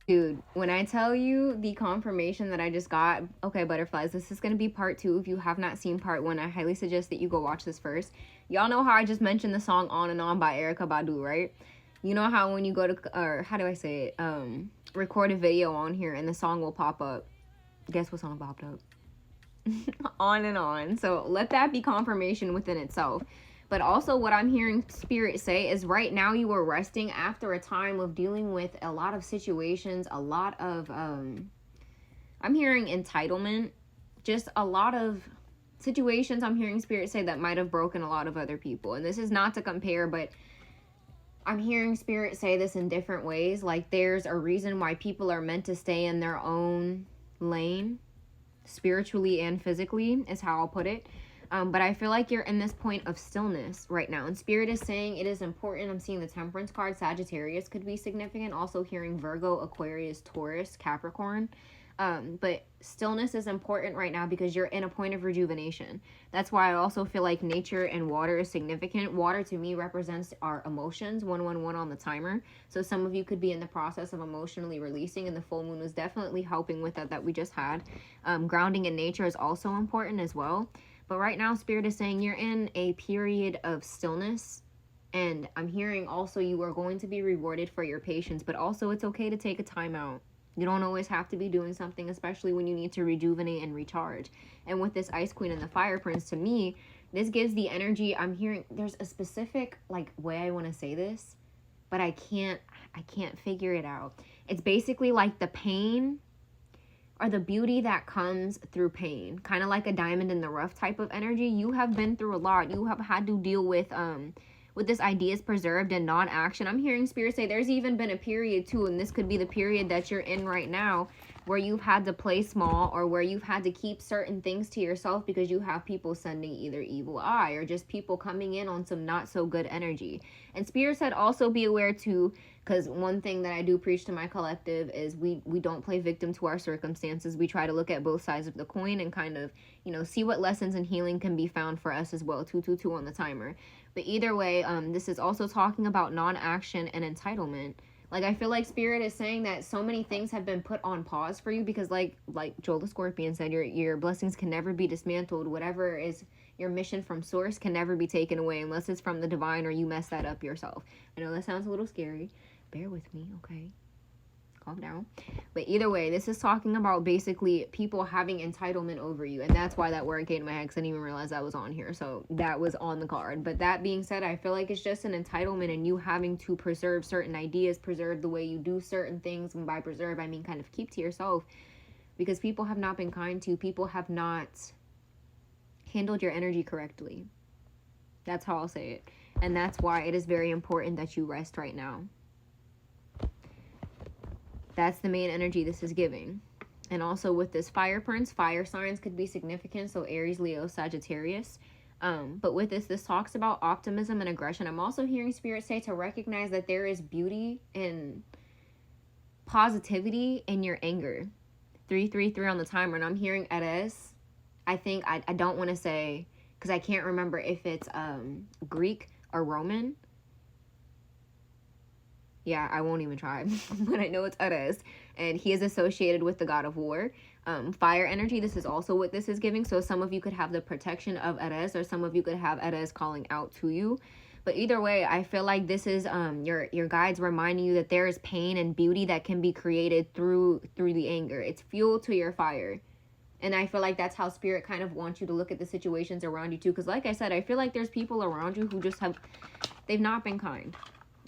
Dude, when I tell you the confirmation that I just got, okay, butterflies, this is going to be part 2. If you have not seen part 1, I highly suggest that you go watch this first. Y'all know how I just mentioned the song On and On by Erykah Badu, right? You know how when you go to, or how do I say it, record a video on here and the song will pop up. Guess what song popped up? On and On. So let that be confirmation within itself. But also what I'm hearing Spirit say is right now you are resting after a time of dealing with a lot of situations, a lot of, I'm hearing entitlement, just a lot of situations I'm hearing Spirit say that might have broken a lot of other people. And this is not to compare, but I'm hearing Spirit say this in different ways. Like there's a reason why people are meant to stay in their own lane, spiritually and physically, is how I'll put it. But I feel like you're in this point of stillness right now. And Spirit is saying it is important. I'm seeing the Temperance card. Sagittarius could be significant. Also hearing Virgo, Aquarius, Taurus, Capricorn. But stillness is important right now because you're in a point of rejuvenation. That's why I also feel like nature and water is significant. Water to me represents our emotions, 111 on the timer. So some of you could be in the process of emotionally releasing, and the full moon was definitely helping with that we just had. Grounding in nature is also important as well. But right now, Spirit is saying you're in a period of stillness. And I'm hearing also you are going to be rewarded for your patience. But also it's okay to take a time out. You don't always have to be doing something, especially when you need to rejuvenate and recharge. And with this Ice Queen and the Fire Prince, to me, this gives the energy. I'm hearing there's a specific like way I want to say this, but I can't figure it out. It's basically like the pain or the beauty that comes through pain, kind of like a diamond in the rough type of energy. You have been through a lot. You have had to deal with this ideas preserved and non-action. I'm hearing Spirit say there's even been a period too, and this could be the period that you're in right now, where you've had to play small or where you've had to keep certain things to yourself because you have people sending either evil eye or just people coming in on some not so good energy. And Spirit said also be aware too, because one thing that I do preach to my collective is we don't play victim to our circumstances. We try to look at both sides of the coin and kind of, see what lessons and healing can be found for us as well. 222 on the timer. But either way, this is also talking about non-action and entitlement. Like, I feel like Spirit is saying that so many things have been put on pause for you because like Joel the Scorpion said, your blessings can never be dismantled. Whatever is your mission from source can never be taken away unless it's from the divine or you mess that up yourself. I know that sounds a little scary. Bear with me, okay? Calm down. But either way, this is talking about basically people having entitlement over you. And that's why that word came to my head, because I didn't even realize that was on here. So that was on the card. But that being said, I feel like it's just an entitlement and you having to preserve certain ideas, preserve the way you do certain things. And by preserve, I mean kind of keep to yourself. Because people have not been kind to you. People have not handled your energy correctly. That's how I'll say it. And that's why it is very important that you rest right now. That's the main energy this is giving. And also with this Fire Prince, fire signs could be significant. So Aries, Leo, Sagittarius. But with this talks about optimism and aggression. I'm also hearing Spirit say to recognize that there is beauty and positivity in your anger. 333 on the timer. And I'm hearing Eres. I think, I don't want to say, because I can't remember if it's Greek or Roman. Yeah, I won't even try, but I know it's Ares, and he is associated with the god of war. Fire energy, this is also what this is giving. So some of you could have the protection of Ares, or some of you could have Ares calling out to you. But either way, I feel like this is your guides reminding you that there is pain and beauty that can be created through the anger. It's fuel to your fire. And I feel like that's how Spirit kind of wants you to look at the situations around you too. Because like I said, I feel like there's people around you who just they've not been kind.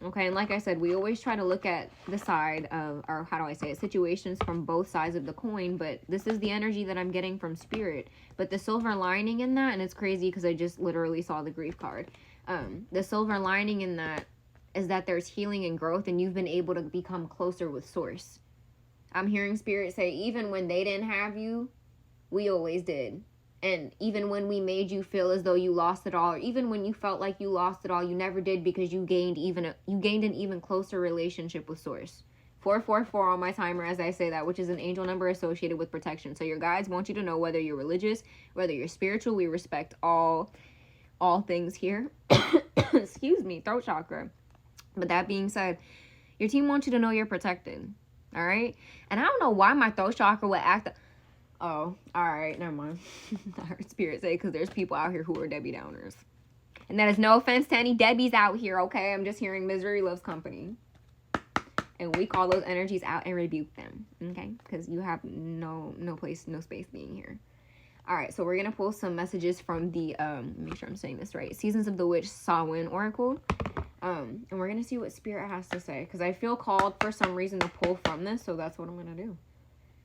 Okay, and like I said, we always try to look at the side of, or how do I say it, situations from both sides of the coin, but this is the energy that I'm getting from Spirit. But the silver lining in that, and it's crazy because I just literally saw the grief card, the silver lining in that is that there's healing and growth, and you've been able to become closer with Source. I'm hearing Spirit say, even when they didn't have you, we always did. And even when we made you feel as though you lost it all, or even when you felt like you lost it all, you never did, because you gained an even closer relationship with Source. 444 on my timer as I say that, which is an angel number associated with protection. So your guides want you to know whether you're religious, whether you're spiritual. We respect all things here. Excuse me, throat chakra. But that being said, your team wants you to know you're protected. All right. And I don't know why my throat chakra would act. Oh, all right. Never mind. I heard Spirit say because there's people out here who are Debbie Downers. And that is no offense to any Debbies out here, okay? I'm just hearing misery loves company. And we call those energies out and rebuke them, okay? Because you have no place, no space being here. All right, so we're going to pull some messages from the, make sure I'm saying this right, Seasons of the Witch Samhain Oracle. And we're going to see what Spirit has to say. Because I feel called for some reason to pull from this, so that's what I'm going to do.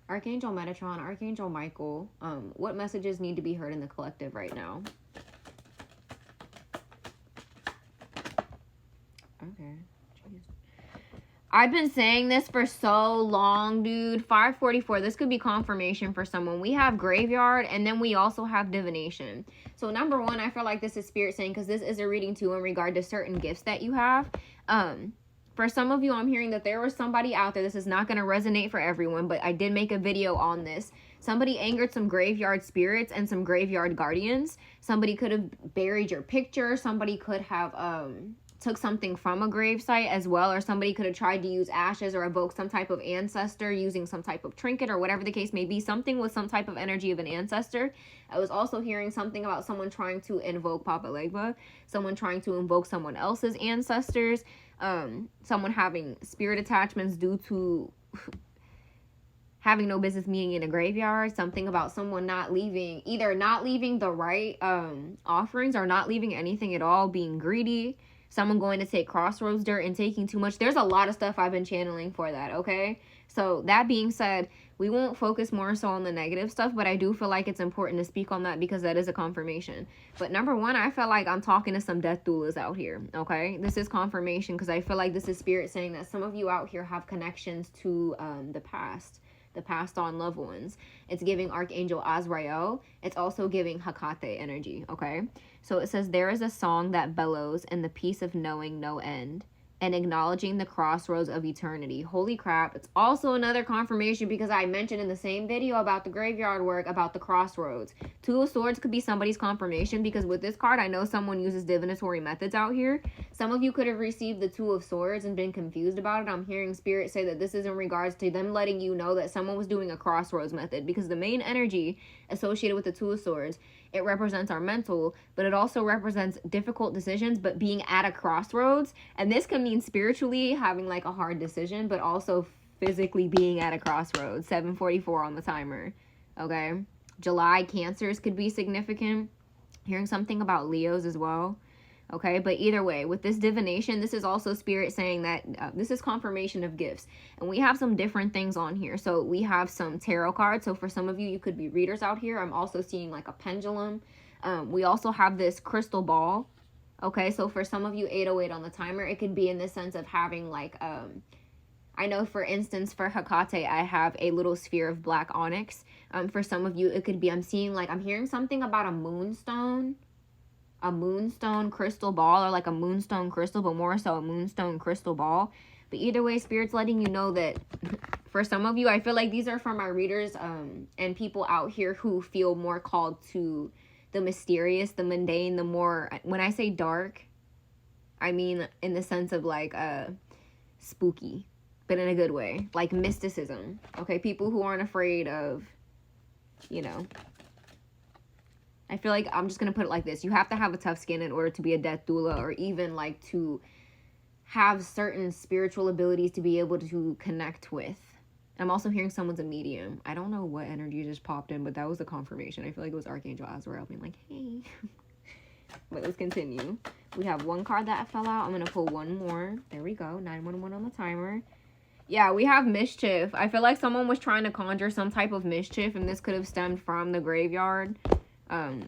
Archangel Metatron, Archangel Michael, what messages need to be heard in the collective right now? Okay. Jeez. I've been saying this for so long, dude. 544. This could be confirmation for someone. We have graveyard, and then we also have divination. So number one, I feel like this is Spirit saying, because this is a reading too in regard to certain gifts that you have. For some of you, I'm hearing that there was somebody out there. This is not going to resonate for everyone, but I did make a video on this. Somebody angered some graveyard spirits and some graveyard guardians. Somebody could have buried your picture. Somebody could have took something from a gravesite as well, or somebody could have tried to use ashes or evoke some type of ancestor using some type of trinket or whatever the case may be, something with some type of energy of an ancestor. I was also hearing something about someone trying to invoke Papa Legba, someone trying to invoke someone else's ancestors, someone having spirit attachments due to having no business being in a graveyard, something about someone either not leaving the right offerings or not leaving anything at all, being greedy, someone going to take crossroads dirt and taking too much. There's a lot of stuff I've been channeling for that, okay? So that being said, we won't focus more so on the negative stuff, but I do feel like it's important to speak on that because that is a confirmation. But number one, I feel like I'm talking to some death doulas out here, okay? This is confirmation because I feel like this is Spirit saying that some of you out here have connections to the past on loved ones. It's giving Archangel Azrael. It's also giving Hecate energy, okay? So it says, there is a song that bellows in the peace of knowing no end and acknowledging the crossroads of eternity. Holy crap. It's also another confirmation because I mentioned in the same video about the graveyard work, about the crossroads. Two of Swords could be somebody's confirmation because with this card, I know someone uses divinatory methods out here. Some of you could have received the Two of Swords and been confused about it. I'm hearing Spirit say that this is in regards to them letting you know that someone was doing a crossroads method because the main energy associated with the Two of Swords, it represents our mental, but it also represents difficult decisions, but being at a crossroads. And this can mean spiritually having like a hard decision, but also physically being at a crossroads. 7:44 on the timer. Okay. July Cancers could be significant. Hearing something about Leos as well. Okay, but either way, with this divination, this is also Spirit saying that this is confirmation of gifts. And we have some different things on here. So we have some tarot cards. So for some of you, you could be readers out here. I'm also seeing like a pendulum. We also have this crystal ball. Okay, so for some of you, 808 on the timer, it could be in the sense of having like, I know for instance, for Hecate, I have a little sphere of black onyx. For some of you, it could be, I'm hearing something about a moonstone crystal ball, or like a moonstone crystal, but more so a moonstone crystal ball. But either way, Spirit's letting you know that for some of you, I feel like these are for my readers and people out here who feel more called to the mysterious, the mundane, the more, when I say dark, I mean in the sense of like spooky, but in a good way, like mysticism. Okay, people who aren't afraid of, you know, I feel like I'm just going to put it like this. You have to have a tough skin in order to be a death doula, or even like to have certain spiritual abilities to be able to connect with. I'm also hearing someone's a medium. I don't know what energy just popped in, but that was a confirmation. I feel like it was Archangel Azrael being like, hey. But let's continue. We have one card that fell out. I'm going to pull one more. There we go. 911 on the timer. Yeah, we have mischief. I feel like someone was trying to conjure some type of mischief, and this could have stemmed from the graveyard.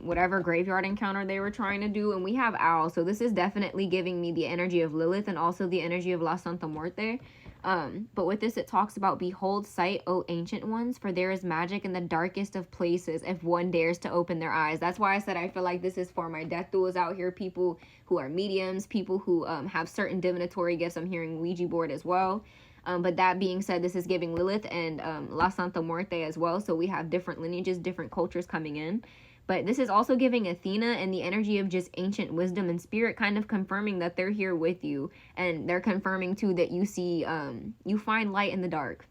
Whatever graveyard encounter they were trying to do. And we have Owl. So this is definitely giving me the energy of Lilith and also the energy of La Santa Muerte. But with this, it talks about, behold, sight, O ancient ones, for there is magic in the darkest of places if one dares to open their eyes. That's why I said I feel like this is for my death doulas out here, people who are mediums, people who have certain divinatory gifts. I'm hearing Ouija board as well. But that being said, this is giving Lilith and La Santa Muerte as well. So we have different lineages, different cultures coming in. But this is also giving Athena and the energy of just ancient wisdom and spirit, kind of confirming that they're here with you. And they're confirming too that you see, you find light in the dark.